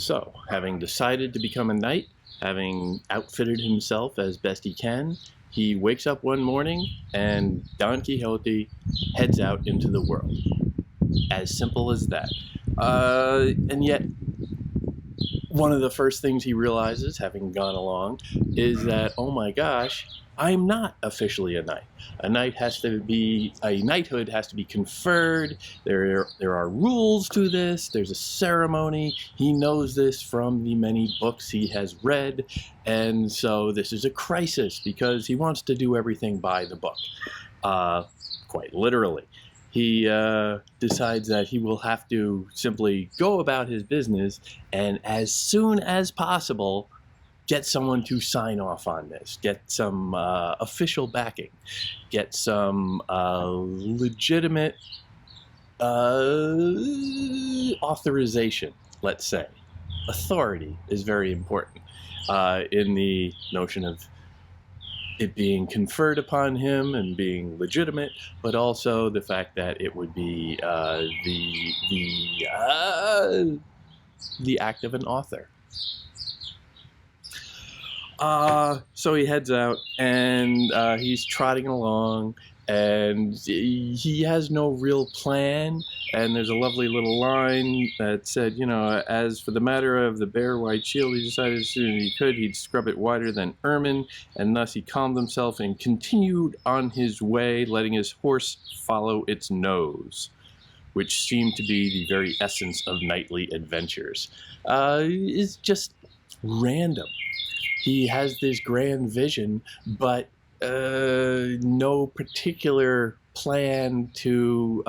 So, having decided to become a knight, having outfitted himself as best he can, he wakes up one morning and Don Quixote heads out into the world. As simple as that. And yet, one of the first things he realizes, having gone along, is that, oh my gosh, I'm not officially a knight. A knighthood has to be conferred. There are rules to this. There's a ceremony. He knows this from the many books he has read. And so this is a crisis because he wants to do everything by the book. Quite literally. He decides that he will have to simply go about his business and as soon as possible get someone to sign off on this, get some official backing, get some legitimate authorization, let's say. Authority is very important in the notion of it being conferred upon him and being legitimate, but also the fact that it would be the act of an author. So he heads out and he's trotting along, and he has no real plan. And there's a lovely little line that said, you know, as for the matter of the bare white shield, he decided as soon as he could, he'd scrub it whiter than ermine, and thus he calmed himself and continued on his way, letting his horse follow its nose, which seemed to be the very essence of knightly adventures. It's just random. He has this grand vision, but no particular plan to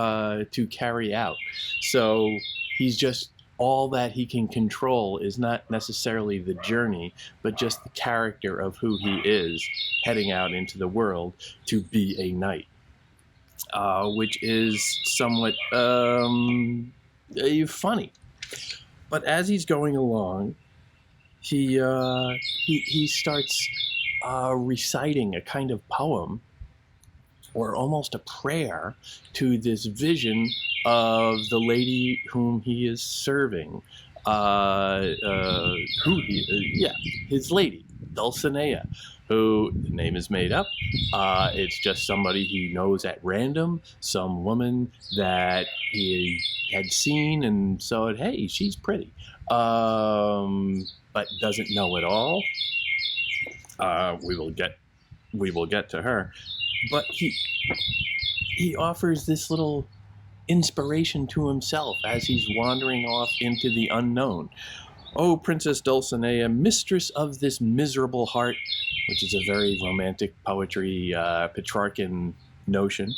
carry out. So he's just, all that he can control is not necessarily the journey, but just the character of who he is heading out into the world to be a knight, which is somewhat funny. But as he's going along, he starts reciting a kind of poem or almost a prayer to this vision of the lady whom he is serving, his lady, Dulcinea, who the name is made up. It's just somebody he knows at random, some woman that he had seen and said, hey, she's pretty, but doesn't know it all. We will get to her, but he offers this little inspiration to himself as he's wandering off into the unknown. Oh, Princess Dulcinea, mistress of this miserable heart, which is a very romantic poetry, Petrarchan notion.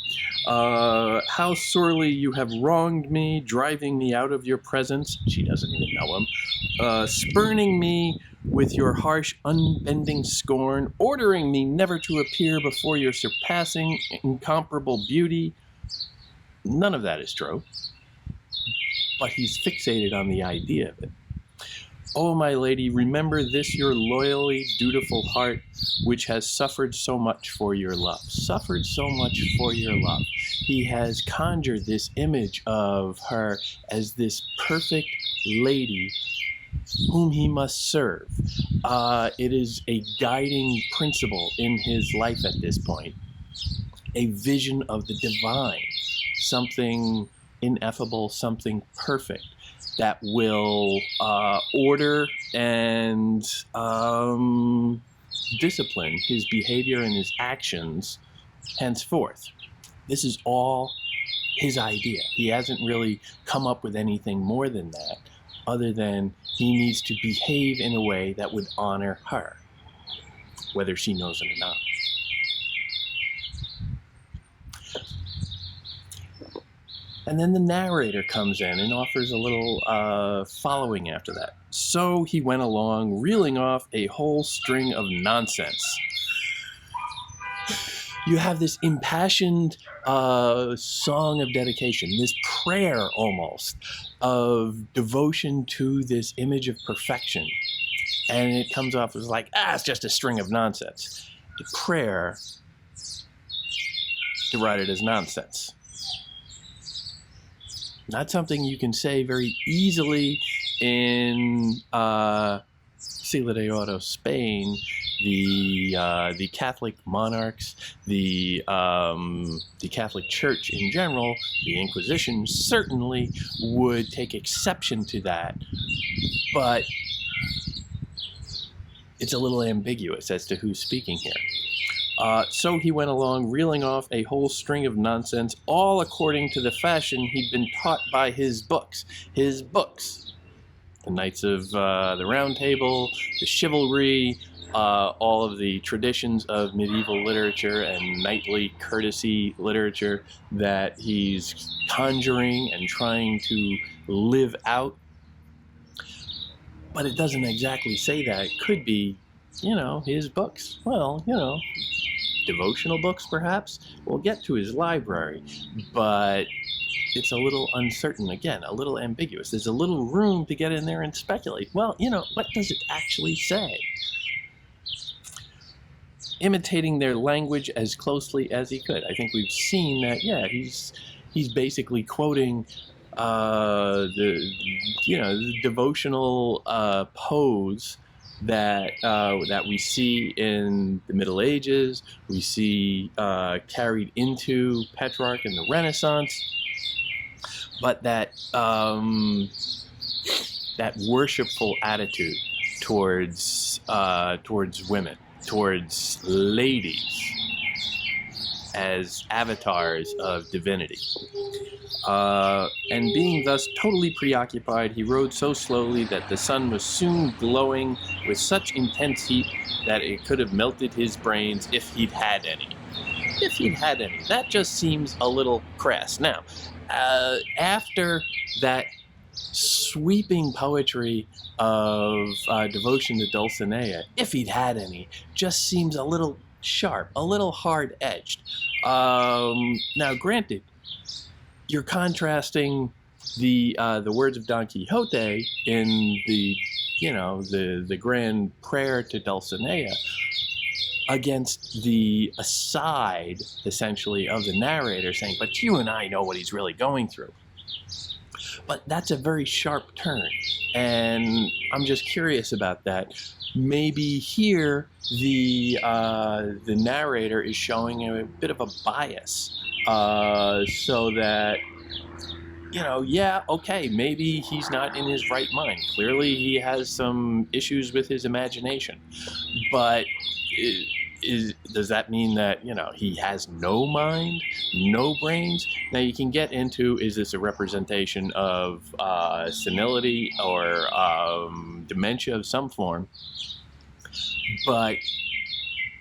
How sorely you have wronged me, driving me out of your presence. She doesn't even know him. Spurning me with your harsh, unbending scorn, ordering me never to appear before your surpassing, incomparable beauty. None of that is true, but he's fixated on the idea of it. Oh, my lady, remember this your loyally dutiful heart, which has suffered so much for your love. Suffered so much for your love. He has conjured this image of her as this perfect lady whom he must serve. It is a guiding principle in his life at this point. A vision of the divine, something ineffable, something perfect that will order and discipline his behavior and his actions henceforth. This is all his idea. He hasn't really come up with anything more than that, other than he needs to behave in a way that would honor her, whether she knows it or not. And then the narrator comes in and offers a little following after that. So he went along, reeling off a whole string of nonsense. You have this impassioned song of dedication, this prayer almost of devotion to this image of perfection. And it comes off as like, it's just a string of nonsense. The prayer derided as nonsense. Not something you can say very easily in Siglo de Oro, Spain, the Catholic monarchs, the Catholic Church in general, the Inquisition certainly would take exception to that, but it's a little ambiguous as to who's speaking here. So he went along, reeling off a whole string of nonsense, all according to the fashion he'd been taught by his books. His books. The Knights of the Round Table, the chivalry, all of the traditions of medieval literature and knightly courtesy literature that he's conjuring and trying to live out. But it doesn't exactly say that. It could be, his books. Well, devotional books, perhaps. We'll get to his library, but it's a little uncertain, again, a little ambiguous. There's a little room to get in there and speculate. Well, what does it actually say? Imitating their language as closely as he could. I think we've seen that, yeah, he's basically quoting the devotional pose that we see in the Middle Ages, we see carried into Petrarch in the Renaissance, but that worshipful attitude towards women, towards ladies as avatars of divinity. And being thus totally preoccupied, he rode so slowly that the sun was soon glowing with such intense heat that it could have melted his brains if he'd had any. If he'd had any. That just seems a little crass. Now, after that sweeping poetry of devotion to Dulcinea, if he'd had any, just seems a little sharp, a little hard-edged. Now, granted, you're contrasting the words of Don Quixote in the grand prayer to Dulcinea against the aside, essentially, of the narrator saying, but you and I know what he's really going through. But that's a very sharp turn, and I'm just curious about that. Maybe here the narrator is showing a bit of a bias, so that, yeah, okay, maybe he's not in his right mind. Clearly he has some issues with his imagination, but does that mean that, he has no mind, no brains? Now you can get into, is this a representation of senility or dementia of some form? But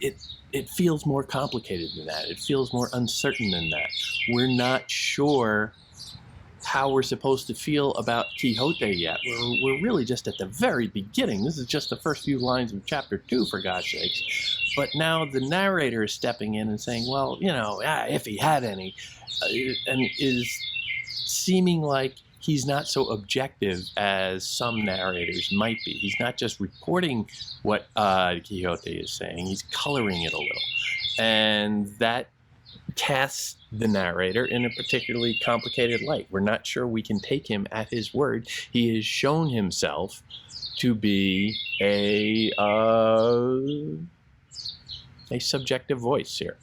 it feels more complicated than that. It feels more uncertain than that. We're not sure how we're supposed to feel about Quixote yet. We're really just at the very beginning. This is just the first few lines of chapter 2, for God's sakes. But now the narrator is stepping in and saying, well, if he had any, and is seeming like he's not so objective as some narrators might be. He's not just reporting what Quixote is saying, he's coloring it a little. And that casts the narrator in a particularly complicated light. We're not sure we can take him at his word. He has shown himself to be a subjective voice here,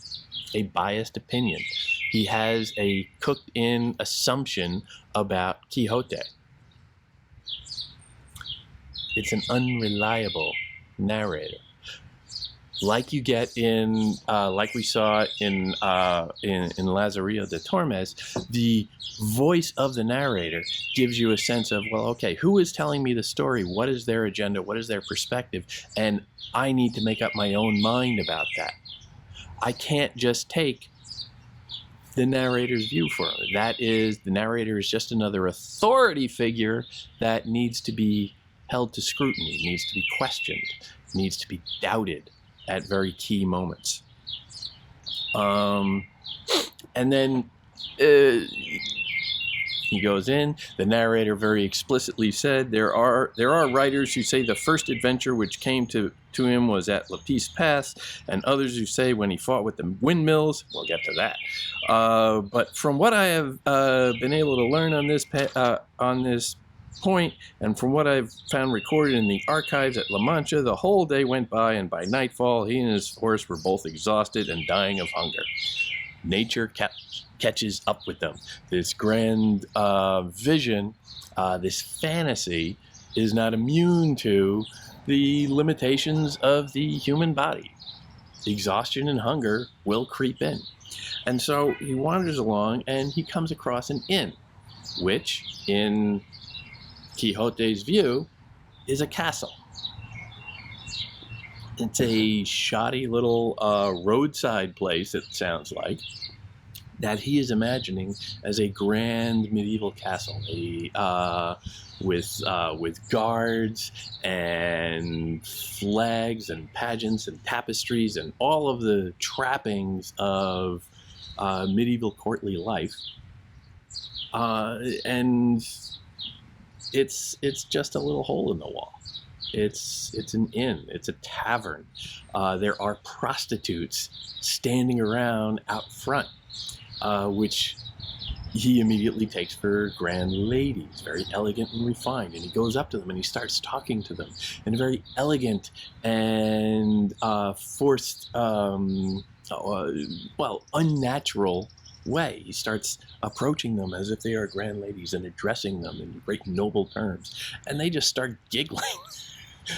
a biased opinion. He has a cooked-in assumption about Quixote. It's an unreliable narrator, like you get in, like we saw in Lazarillo de Tormes. The voice of the narrator gives you a sense of, well, okay, who is telling me the story? What is their agenda? What is their perspective? And I need to make up my own mind about that. I can't just take the narrator's view for it. That is, the narrator is just another authority figure that needs to be held to scrutiny, needs to be questioned, needs to be doubted at very key moments. And then he goes in. The narrator very explicitly said, there are writers who say the first adventure which came to him was at Lapis Pass, and others who say when he fought with the windmills. We'll get to that. But from what I have been able to learn on this point, and from what I've found recorded in the archives at La Mancha, the whole day went by, and by nightfall, he and his horse were both exhausted and dying of hunger. Nature catches up with them. This grand vision, this fantasy, is not immune to the limitations of the human body. Exhaustion and hunger will creep in. And so he wanders along and he comes across an inn, which, in Quixote's view, is a castle. It's a shoddy little roadside place, it sounds like, that he is imagining as a grand medieval castle, with guards and flags and pageants and tapestries and all of the trappings of medieval courtly life, and it's just a little hole in the wall. It's an inn. It's a tavern. There are prostitutes standing around out front, which he immediately takes for grand ladies, very elegant and refined. And he goes up to them and he starts talking to them in a very elegant and unnatural way. He starts approaching them as if they are grand ladies and addressing them in great noble terms. And they just start giggling.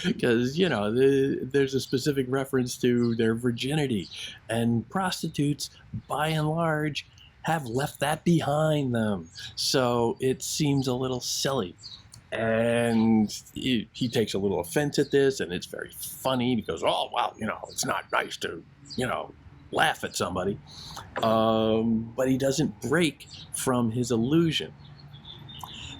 Because, there's a specific reference to their virginity. And prostitutes, by and large, have left that behind them. So it seems a little silly. And he takes a little offense at this, and it's very funny. He goes, oh, well, it's not nice to, laugh at somebody. But he doesn't break from his illusion.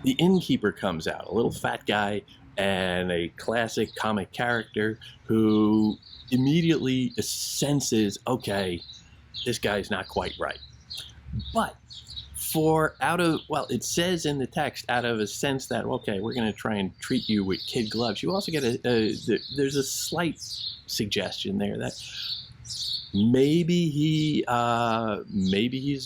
The innkeeper comes out, a little fat guy, and a classic comic character who immediately senses, okay, this guy's not quite right. But it says in the text, out of a sense that, okay, we're going to try and treat you with kid gloves, you also get there's a slight suggestion there that maybe he's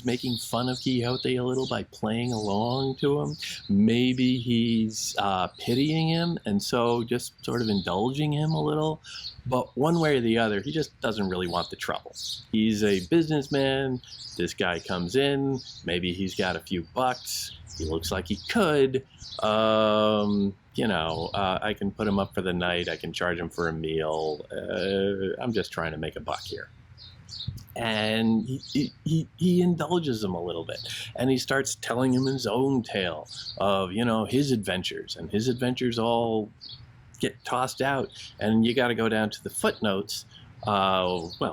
making fun of Quixote a little by playing along to him. Maybe he's pitying him, and so just sort of indulging him a little. But one way or the other, he just doesn't really want the trouble. He's a businessman. This guy comes in. Maybe he's got a few bucks. He looks like he could. I can put him up for the night. I can charge him for a meal. I'm just trying to make a buck here. And he indulges him a little bit, and he starts telling him his own tale of his adventures, and his adventures all get tossed out, and you got to go down to the footnotes.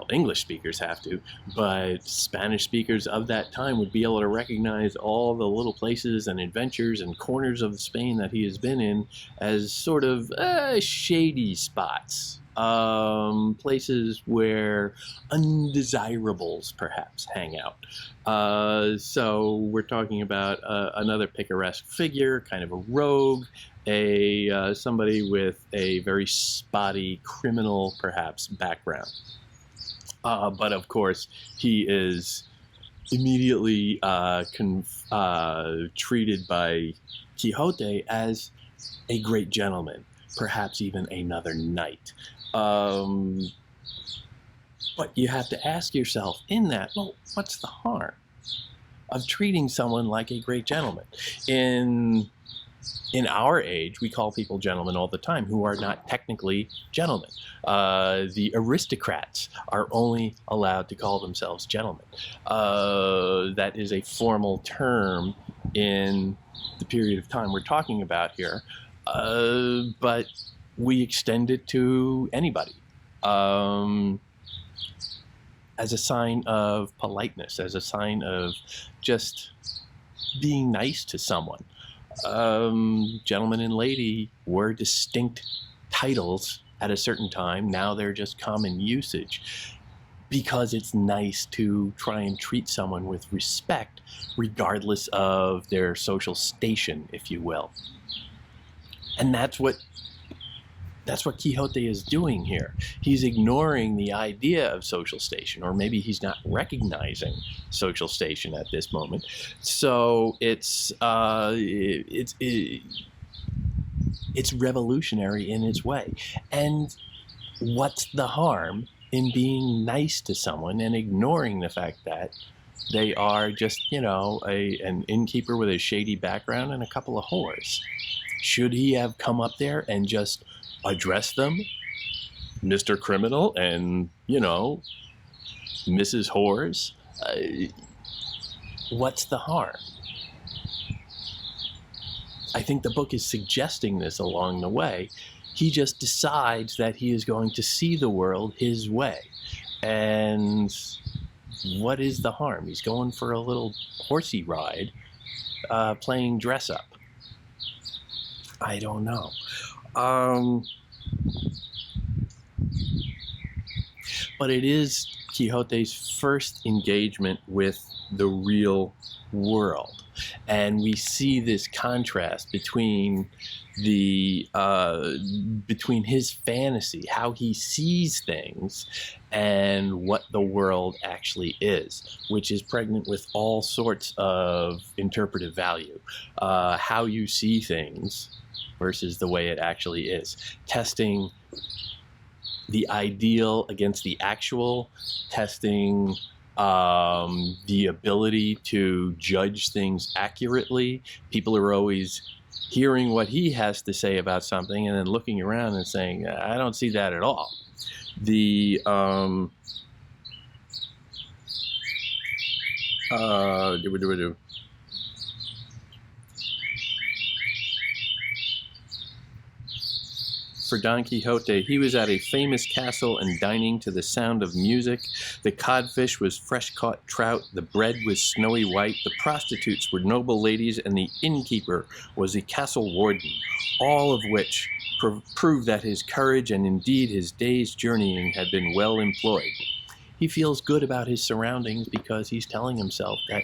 English speakers have to, but Spanish speakers of that time would be able to recognize all the little places and adventures and corners of Spain that he has been in as sort of shady spots. Places where undesirables perhaps hang out. So we're talking about another picaresque figure, kind of a rogue, somebody with a very spotty criminal perhaps background. But of course, he is immediately treated by Quixote as a great gentleman, perhaps even another knight. But you have to ask yourself in that, well, what's the harm of treating someone like a great gentleman? In our age, we call people gentlemen all the time who are not technically gentlemen. The aristocrats are only allowed to call themselves gentlemen. That is a formal term in the period of time we're talking about here. But we extend it to anybody as a sign of politeness, as a sign of just being nice to someone. Gentleman and lady were distinct titles at a certain time. Now they're just common usage because it's nice to try and treat someone with respect regardless of their social station, if you will. And that's what Quixote is doing here. He's ignoring the idea of social station, or maybe he's not recognizing social station at this moment. So It's revolutionary in its way. And what's the harm in being nice to someone and ignoring the fact that they are just, an innkeeper with a shady background and a couple of whores? Should he have come up there and just addressed them, Mr. Criminal and, Mrs. Whores? What's the harm? I think the book is suggesting this along the way. He just decides that he is going to see the world his way. And what is the harm? He's going for a little horsey ride, playing dress up. I don't know. But it is Quixote's first engagement with the real world. And we see this contrast between between his fantasy, how he sees things, and what the world actually is, which is pregnant with all sorts of interpretive value. How you see things versus the way it actually is. Testing the ideal against the actual, testing the ability to judge things accurately. People are always hearing what he has to say about something and then looking around and saying, I don't see that at all. For Don Quixote, he was at a famous castle and dining to the sound of music. The codfish was fresh-caught trout, the bread was snowy white, the prostitutes were noble ladies, and the innkeeper was the castle warden, all of which proved that his courage and indeed his day's journeying had been well employed. He feels good about his surroundings because he's telling himself that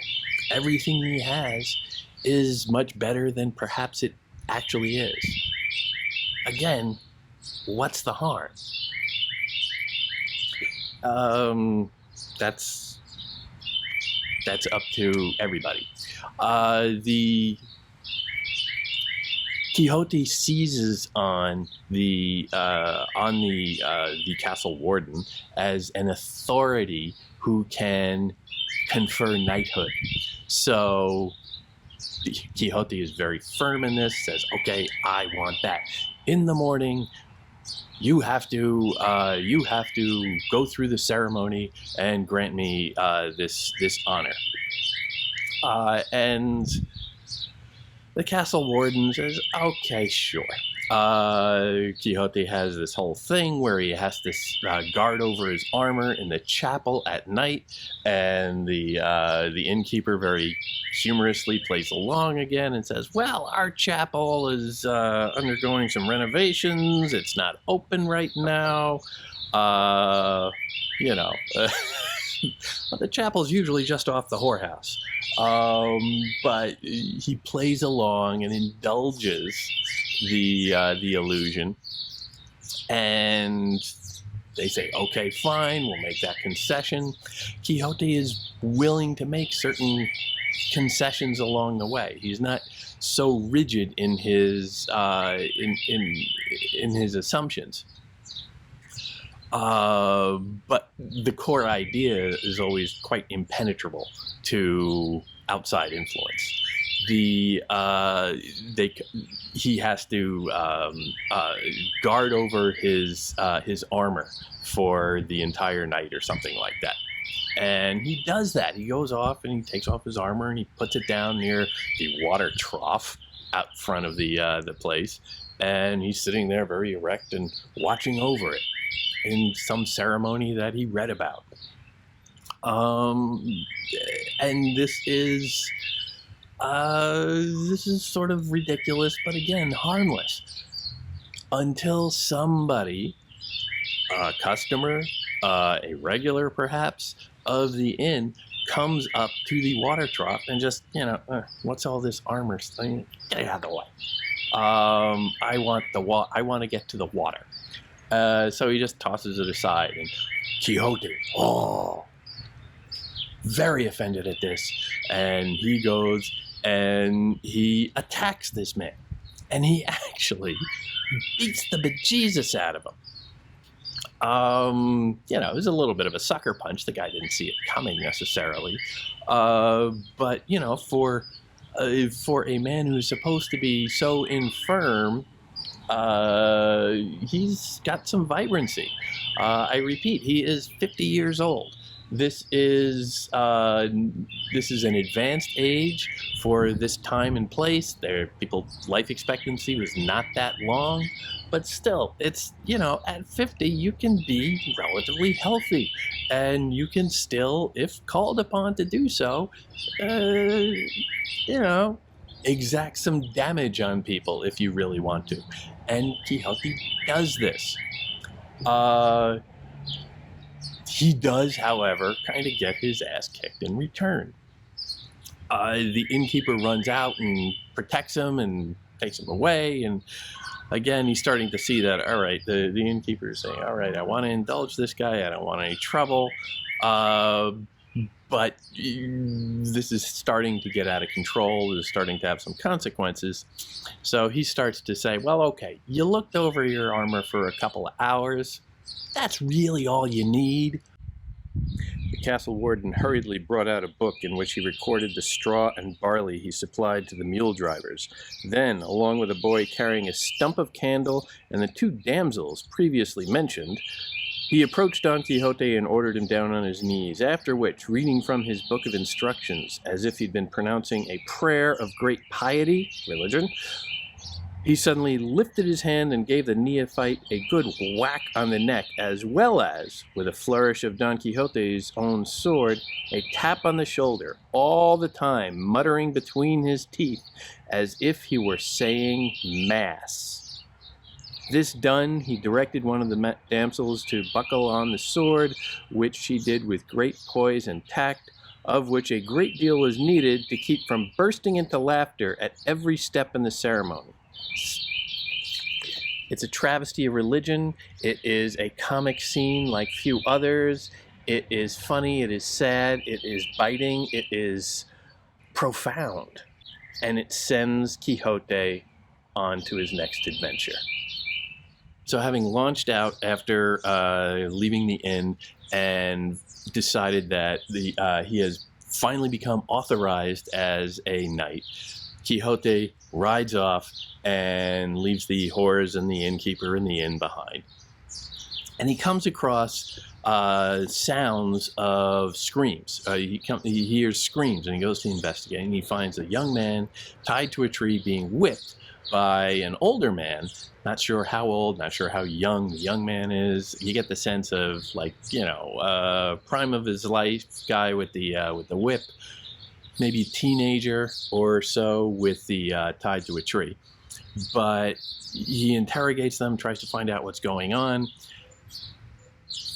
everything he has is much better than perhaps it actually is. Again, what's the harm? That's up to everybody. The Quixote seizes on the castle warden as an authority who can confer knighthood. So Quixote is very firm in this, says, okay, I want that. In the morning, you have to go through the ceremony and grant me this honor. And the castle warden says, okay, sure. Quixote has this whole thing where he has to guard over his armor in the chapel at night, and the innkeeper very humorously plays along again and says, well, our chapel is undergoing some renovations. It's not open right now. But the chapel's usually just off the whorehouse. But he plays along and indulges the illusion, and they say, okay, fine, we'll make that concession. Quixote is willing to make certain concessions along the way. He's not so rigid in his in his assumptions. But the core idea is always quite impenetrable to outside influence. He has to guard over his armor for the entire night or something like that. And he does that. He goes off and he takes off his armor and he puts it down near the water trough out front of the place. And he's sitting there very erect and watching over it in some ceremony that he read about. And this is sort of ridiculous, but again, harmless. Until somebody, a customer, a regular perhaps, of the inn, comes up to the water trough and just, what's all this armor thing? Get it out of the way. I want to get to the water. So he just tosses it aside, and Quixote, very offended at this, and he goes and he attacks this man. and he actually beats the bejesus out of him. It was a little bit of a sucker punch. The guy didn't see it coming necessarily. But, for a man who's supposed to be so infirm, he's got some vibrancy. I repeat, he is 50 years old. This is an advanced age for this time and place. People's life expectancy was not that long, but still, it's, at 50, you can be relatively healthy, and you can still, if called upon to do so, exact some damage on people if you really want to. And Quixote does this. He does, however, kind of get his ass kicked in return. The innkeeper runs out and protects him and takes him away. And again, he's starting to see that, all right, the innkeeper is saying, all right, I want to indulge this guy. I don't want any trouble. But this is starting to get out of control. This is starting to have some consequences. So he starts to say, well, okay, you looked over your armor for a couple of hours. That's really all you need. The castle warden hurriedly brought out a book in which he recorded the straw and barley he supplied to the mule drivers. Then, along with a boy carrying a stump of candle and the two damsels previously mentioned, he approached Don Quixote and ordered him down on his knees, after which, reading from his book of instructions, as if he'd been pronouncing a prayer of great piety, religion, he suddenly lifted his hand and gave the neophyte a good whack on the neck, as well as, with a flourish of Don Quixote's own sword, a tap on the shoulder, all the time muttering between his teeth, as if he were saying Mass. This done, he directed one of the damsels to buckle on the sword, which she did with great poise and tact, of which a great deal was needed to keep from bursting into laughter at every step in the ceremony. It's a travesty of religion. It is a comic scene like few others. It is funny. It is sad. It is biting. It is profound. And it sends Quixote on to his next adventure. So having launched out after leaving the inn and decided that he has finally become authorized as a knight, Quixote rides off and leaves the whores and the innkeeper in the inn behind. And he comes across sounds of screams. He hears screams, and he goes to investigate, and he finds a young man tied to a tree being whipped by an older man. Not sure how old, not sure how young the young man is. You get the sense of, prime of his life guy with the whip. Maybe teenager or so with the tied to a tree. But he interrogates them, tries to find out what's going on.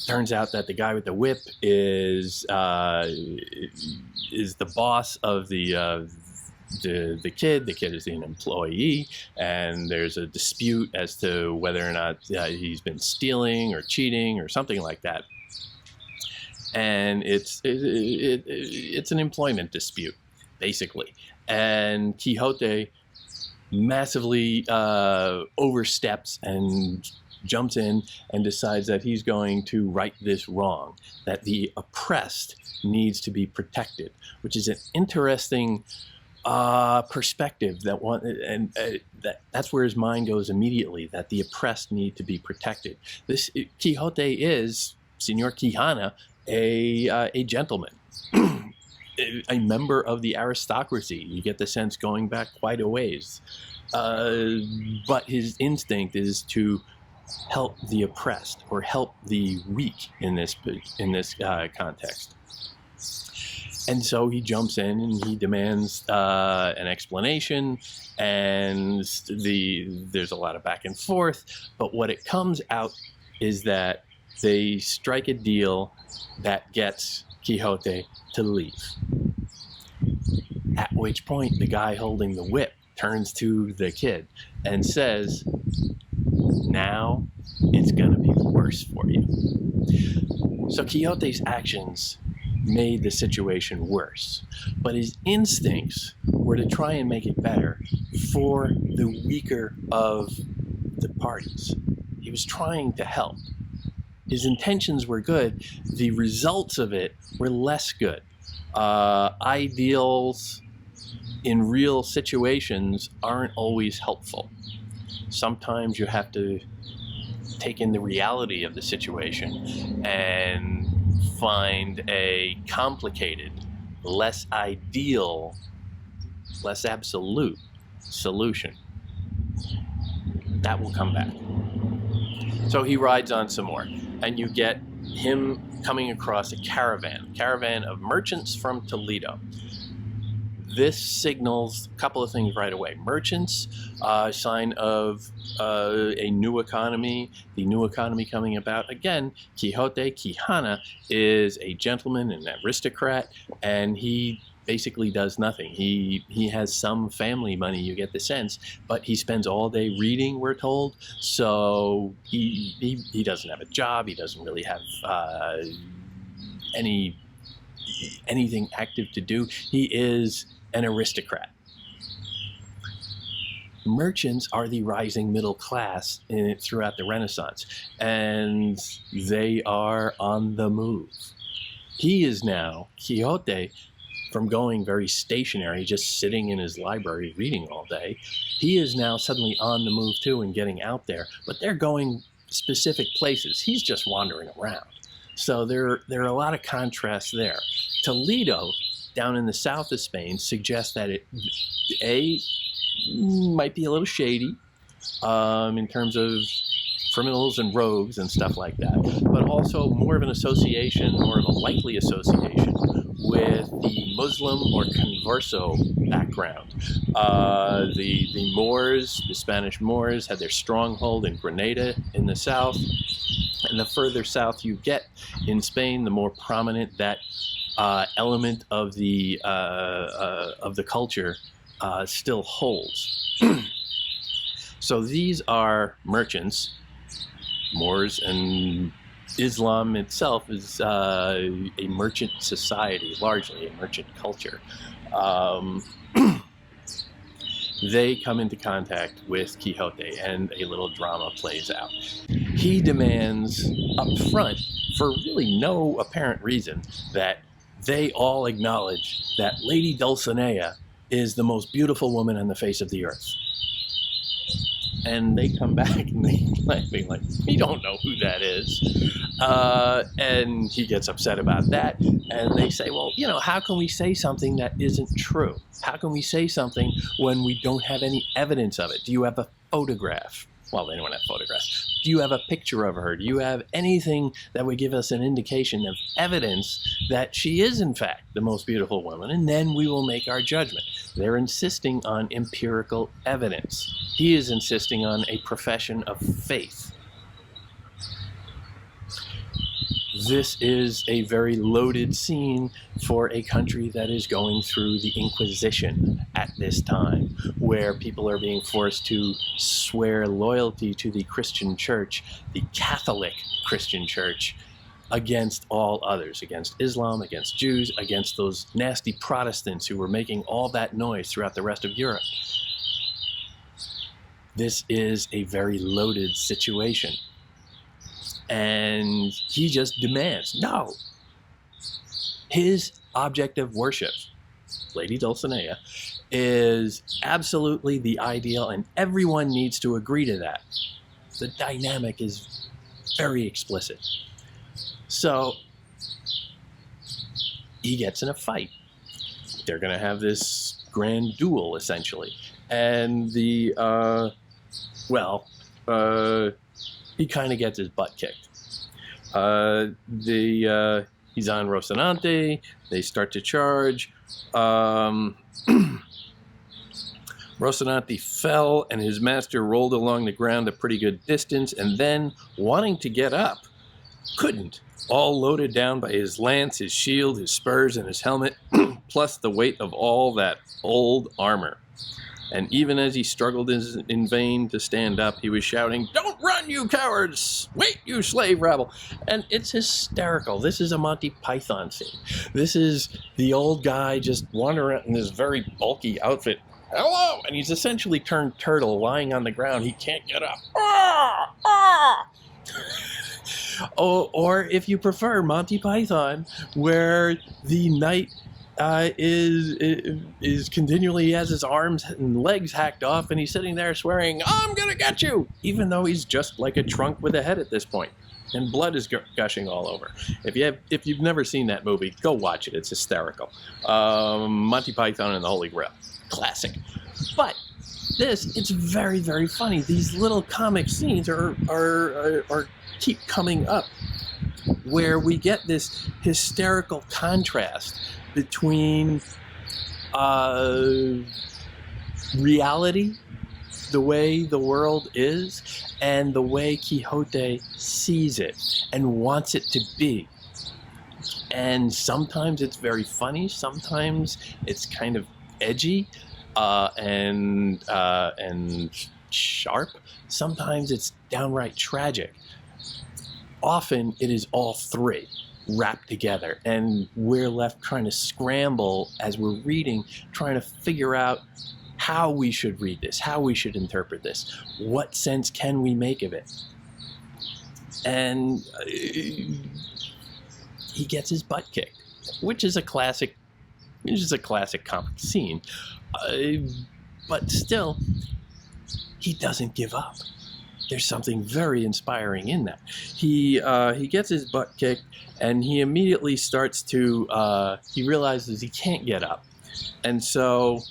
Turns out that the guy with the whip is the boss of the kid. The kid is an employee, and there's a dispute as to whether or not he's been stealing or cheating or something like that. And it's an employment dispute, basically. And Quixote massively oversteps and jumps in and decides that he's going to right this wrong, that the oppressed needs to be protected, which is an interesting perspective. That's where his mind goes immediately, that the oppressed need to be protected. Quixote is, Senor Quijana, a gentleman, a member of the aristocracy. You get the sense going back quite a ways. But his instinct is to help the oppressed or help the weak in this context. And so he jumps in and he demands an explanation, and there's a lot of back and forth. But what it comes out is that they strike a deal that gets Quixote to leave. At which point, the guy holding the whip turns to the kid and says, "Now it's going to be worse for you." So Quixote's actions made the situation worse. But his instincts were to try and make it better for the weaker of the parties. He was trying to help. His intentions were good. The results of it were less good. Ideals in real situations aren't always helpful. Sometimes you have to take in the reality of the situation and find a complicated, less ideal, less absolute solution. That will come back. So he rides on some more, and you get him coming across a caravan of merchants from Toledo. This signals a couple of things right away. Merchants, sign of a new economy, the new economy coming about. Again, Quixana is a gentleman, an aristocrat, and he basically does nothing. He has some family money, you get the sense, but he spends all day reading, we're told. So he doesn't have a job. He doesn't really have anything active to do. He is an aristocrat. Merchants are the rising middle class throughout the Renaissance, and they are on the move. He is now, Quixote, from going very stationary, just sitting in his library reading all day, he is now suddenly on the move too and getting out there, but they're going specific places. He's just wandering around. So there are a lot of contrasts there. Toledo, down in the south of Spain, suggests that it, might be a little shady in terms of criminals and rogues and stuff like that, but also more of an association, more of a likely association with the Muslim or converso background. The Moors, the Spanish Moors, had their stronghold in Granada in the south, and the further south you get in Spain, the more prominent that element of the culture still holds. So these are merchants. Moors and Islam itself is a merchant society, largely a merchant culture. They come into contact with Quixote, and a little drama plays out. He demands up front, for really no apparent reason, that they all acknowledge that Lady Dulcinea is the most beautiful woman on the face of the earth. And they come back and they laughing like, we don't know who that is. And he gets upset about that. And they say, well, how can we say something that isn't true? How can we say something when we don't have any evidence of it? Do you have a photograph? Well, they don't have photographs. Do you have a picture of her? Do you have anything that would give us an indication of evidence that she is, in fact, the most beautiful woman? And then we will make our judgment. They're insisting on empirical evidence. He is insisting on a profession of faith. This is a very loaded scene for a country that is going through the Inquisition at this time, where people are being forced to swear loyalty to the Christian Church, the Catholic Christian Church, against all others, against Islam, against Jews, against those nasty Protestants who were making all that noise throughout the rest of Europe. This is a very loaded situation. And he just demands, no. His object of worship, Lady Dulcinea, is absolutely the ideal, and everyone needs to agree to that. The dynamic is very explicit. So he gets in a fight. They're going to have this grand duel, essentially. And he kind of gets his butt kicked. He's on Rocinante. They start to charge. Rocinante fell, and his master rolled along the ground a pretty good distance, and then, wanting to get up, couldn't. All loaded down by his lance, his shield, his spurs, and his helmet, plus the weight of all that old armor. And even as he struggled in vain to stand up, he was shouting, "Don't run, you cowards! Wait, you slave rabble!" And it's hysterical. This is a Monty Python scene. This is the old guy just wandering around in this very bulky outfit. Hello! And he's essentially turned turtle, lying on the ground. He can't get up. Ah! Ah! Or if you prefer, Monty Python, where the knight is continually, he has his arms and legs hacked off, and he's sitting there swearing, "I'm gonna get you," even though he's just like a trunk with a head at this point, and blood is gushing all over. If you've never seen that movie, go watch it. It's hysterical. Monty Python and the Holy Grail, classic. But it's very, very funny. These little comic scenes are keep coming up, where we get this hysterical contrast between reality, the way the world is, and the way Quixote sees it and wants it to be. And sometimes it's very funny, sometimes it's kind of edgy and sharp, sometimes it's downright tragic. Often it is all three wrapped together, and we're left trying to scramble as we're reading, trying to figure out how we should read this, how we should interpret this, what sense can we make of it. And he gets his butt kicked, which is a classic comic scene, but still, he doesn't give up. There's something very inspiring in that. He gets his butt kicked, and he immediately starts to, he realizes he can't get up. And so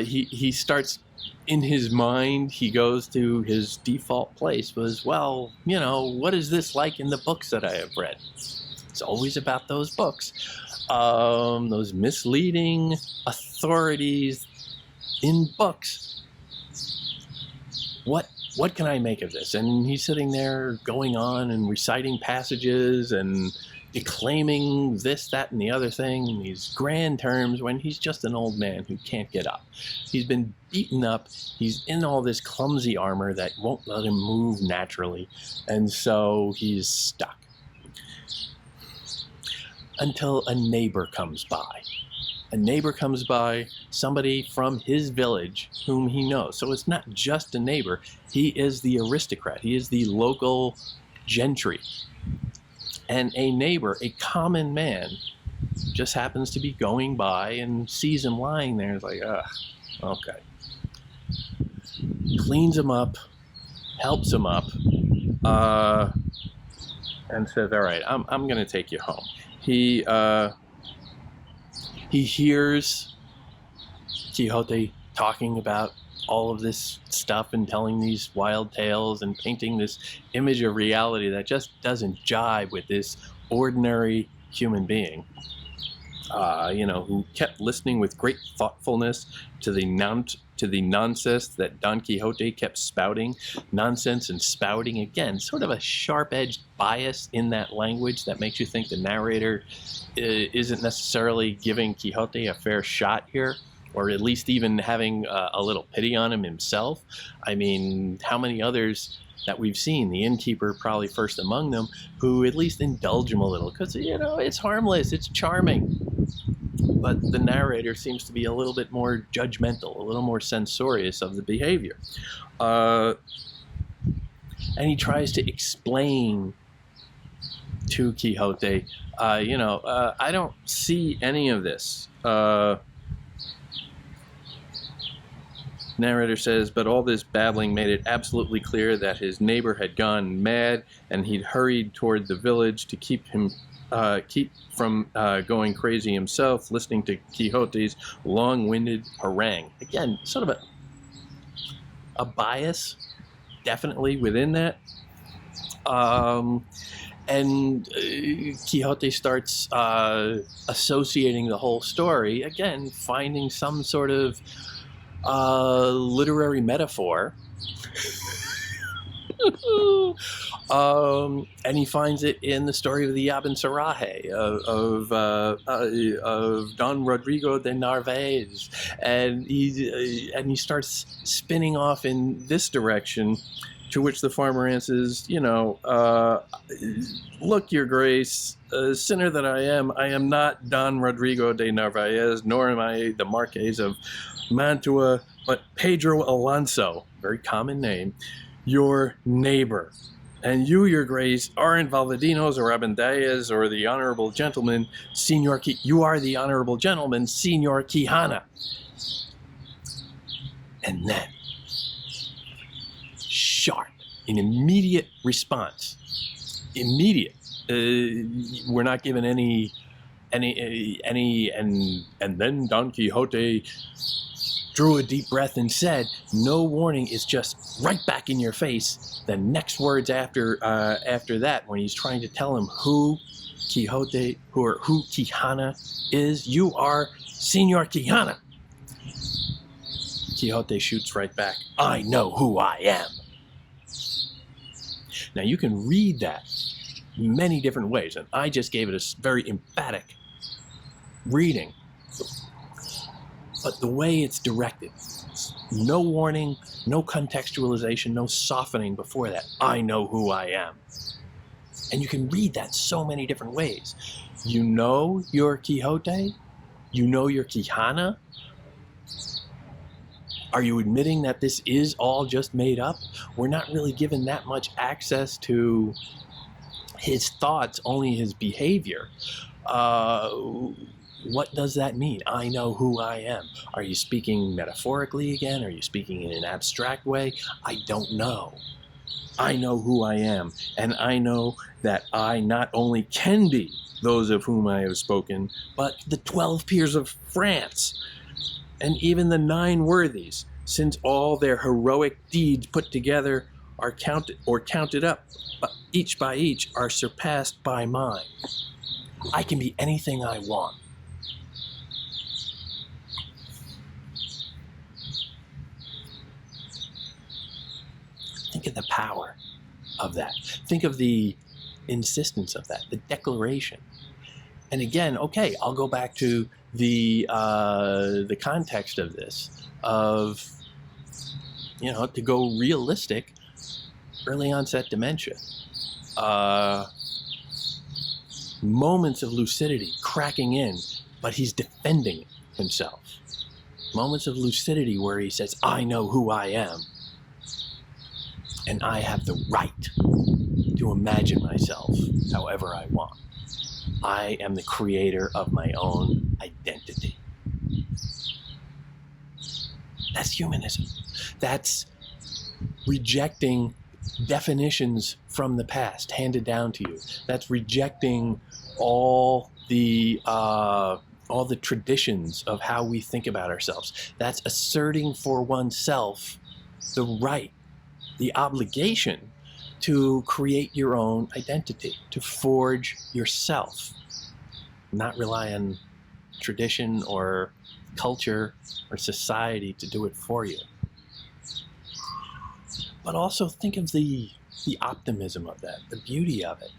he starts, in his mind, he goes to his default place, was, well, you know, what is this like in the books that I have read? It's always about those books. Those misleading authorities in books. What can I make of this? And he's sitting there going on and reciting passages and declaiming this, that, and the other thing in these grand terms when he's just an old man who can't get up. He's been beaten up. He's in all this clumsy armor that won't let him move naturally. And so he's stuck. Until a neighbor comes by. A neighbor comes by, somebody from his village whom he knows. So it's not just a neighbor. He is the aristocrat. He is the local gentry. And a neighbor, a common man, just happens to be going by and sees him lying there. It's like, okay. Cleans him up, helps him up, and says, all right, I'm going to take you home. He hears Quixote talking about all of this stuff and telling these wild tales and painting this image of reality that just doesn't jibe with this ordinary human being, who kept listening with great thoughtfulness to the nonsense that Don Quixote kept spouting. Nonsense and spouting, again, sort of a sharp-edged bias in that language that makes you think the narrator isn't necessarily giving Quixote a fair shot here, or at least even having a little pity on him himself. I mean, how many others that we've seen, the innkeeper probably first among them, who at least indulge him a little, because, it's harmless, it's charming. But the narrator seems to be a little bit more judgmental, a little more censorious of the behavior. And he tries to explain to Quixote, I don't see any of this. Narrator says, but all this babbling made it absolutely clear that his neighbor had gone mad, and he'd hurried toward the village to keep from going crazy himself, listening to Quixote's long-winded harangue. Again, sort of a bias, definitely within that. And Quixote starts associating the whole story, again, finding some sort of literary metaphor And he finds it in the story of the Abencerraje of Don Rodrigo de Narvaez, and he starts spinning off in this direction. To which the farmer answers, look, Your Grace, sinner that I am not Don Rodrigo de Narvaez, nor am I the Marquez of Mantua, but Pedro Alonso, very common name, your neighbor. And you, Your Grace, aren't Valvadinos or Abendayas or the honorable gentleman, you are the honorable gentleman, Senor Quijana. And then, sharp, an immediate response. Immediate. We're not given any, and then Don Quixote drew a deep breath and said, no warning, it's just right back in your face. The next words after that, when he's trying to tell him who Quijana is, you are Senor Quijana. Quixote shoots right back, I know who I am. Now you can read that many different ways, and I just gave it a very emphatic reading. But the way it's directed, no warning, no contextualization, no softening before that. I know who I am. And you can read that so many different ways. You know your Quixote? You know your Quijana? Are you admitting that this is all just made up? We're not really given that much access to his thoughts, only his behavior. What does that mean? I know who I am. Are you speaking metaphorically again? Are you speaking in an abstract way? I don't know. I know who I am, and I know that I not only can be those of whom I have spoken, but the 12 peers of France, and even the 9 worthies, since all their heroic deeds put together are counted up, but each by each are surpassed by mine. I can be anything I want. Think of the power of that. Think of the insistence of that, the declaration. And again, okay, I'll go back to the context of this, of, to go realistic, early onset dementia. Moments of lucidity cracking in, but he's defending himself. Moments of lucidity where he says, I know who I am. And I have the right to imagine myself however I want. I am the creator of my own identity. That's humanism. That's rejecting definitions from the past handed down to you. That's rejecting all the traditions of how we think about ourselves. That's asserting for oneself the right, the obligation to create your own identity, to forge yourself, not rely on tradition or culture or society to do it for you. But also think of the optimism of that, the beauty of it.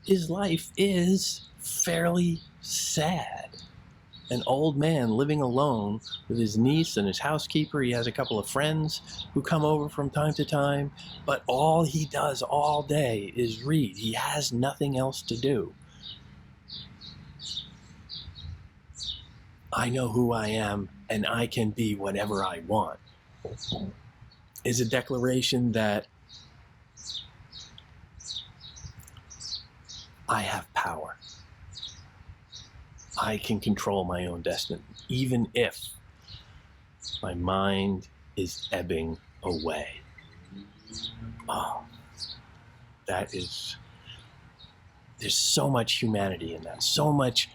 His life is fairly sad. An old man living alone with his niece and his housekeeper. He has a couple of friends who come over from time to time, but all he does all day is read. He has nothing else to do. I know who I am, and I can be whatever I want, is a declaration that I have power. I can control my own destiny, even if my mind is ebbing away. Oh, there's so much humanity in that, so much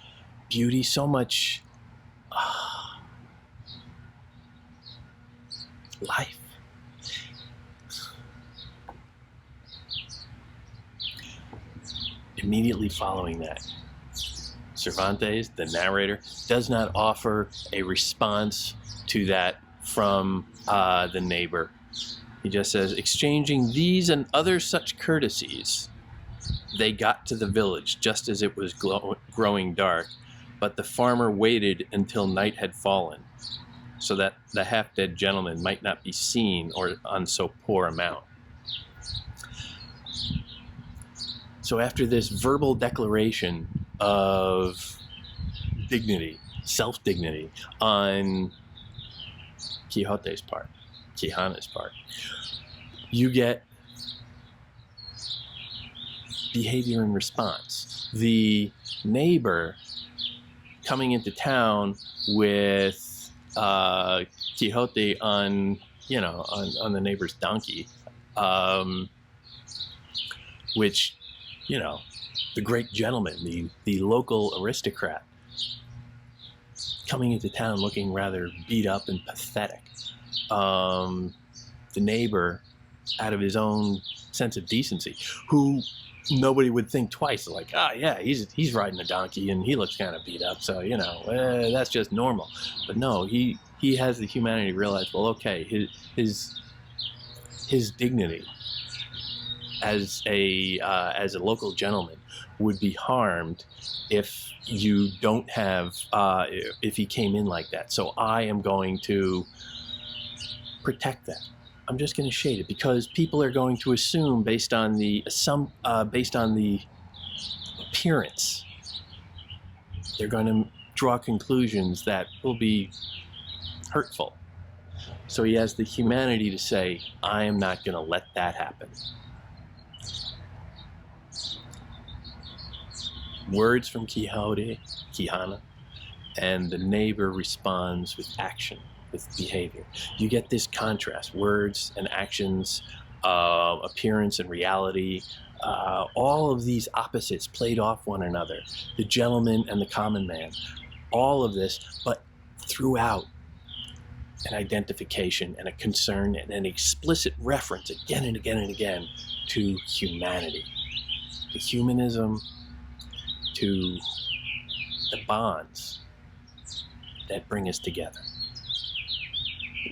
beauty, so much life. Immediately following that, Cervantes, the narrator, does not offer a response to that from the neighbor. He just says, exchanging these and other such courtesies, they got to the village just as it was growing dark, but the farmer waited until night had fallen, so that the half-dead gentleman might not be seen or on so poor amount. So after this verbal declaration of dignity, self-dignity on Quixote's part, Quijana's part, you get behavior in response. The neighbor coming into town with Quixote on the neighbor's donkey, which, the great gentleman, the local aristocrat, coming into town looking rather beat up and pathetic. The neighbor, out of his own sense of decency, who nobody would think twice, like, yeah, he's riding a donkey and he looks kind of beat up, so that's just normal. But no, he has the humanity to realize, well, okay, his dignity as a local gentleman would be harmed if you don't have if he came in like that. So I am going to protect that. I'm just going to shade it, because people are going to assume based on the appearance. They're going to draw conclusions that will be hurtful. So he has the humanity to say, I am not going to let that happen. Words from Quijana, and the neighbor responds with action, with behavior. You get this contrast, words and actions, appearance and reality, all of these opposites played off one another, the gentleman and the common man, all of this, but throughout an identification and a concern and an explicit reference again and again and again to humanity, to humanism, to the bonds that bring us together.